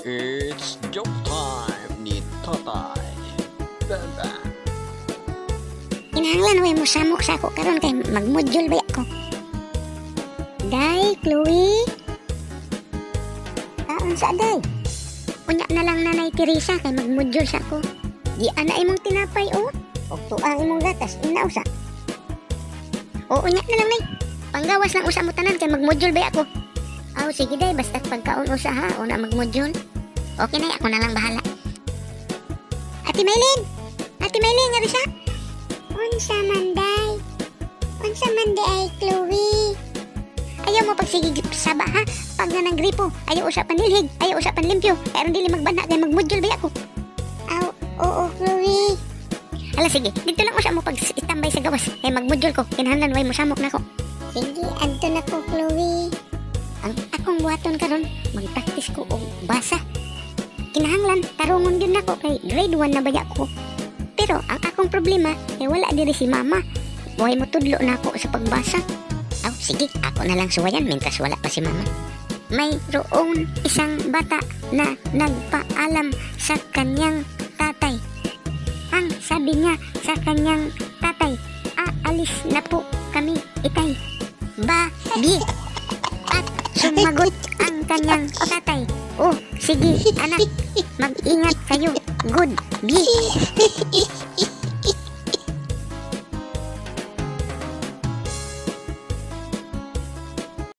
It's joke time ni Tatay. Baba. Kinahanglan way mo samok sa ako karon kay magmodule ba ako. Day, Chloe. Unsa day? Unya na lang nanay Teresa kay magmodule sa ako. Di ana imong tinapay o. Og tuang imong gatas ina usa. O unya na lang nay. Panggawas lang usa mo tanan kay magmodule ba ako. Aw sige day basta pagkaon usa ha o na magmodule. Okay na ako na lang bahala. Ate Maylin. Ate Maylin nga bisa. Unsa man day? Unsa man day ay Chloe? Ayaw mo pagsigig saba ha? Pag na ng gripo, ayaw usa panilhig, ayaw usa panlimpyo. Kaya ron dili magbana kay magmodule ba ako. Aw, oo Chloe. Hala sige, dito lang usa mo pag itambay sa gawas. Kay magmodule ko, kinahanglan way mo samok nako. Sige, adto na ko Chloe. Ang akong buhaton karon, mag-practice ko og basa. Kinahanglan tarungon gyud nako kay grade 1 na baya ko. Pero ang akong problema kay wala diri si mama. Buhay mo tudlo na ako sa pagbasa. Aw, sige, ako na lang suwayan mientras wala pa si mama. Mayroong isang bata na nagpaalam sa kanyang tatay. Ang sabi niya sa kanyang tatay, aalis na po kami, itay. Babi. At sumagot ang kanyang tatay. Oh, sige anak, mag-ingat kayo. Good. Bi.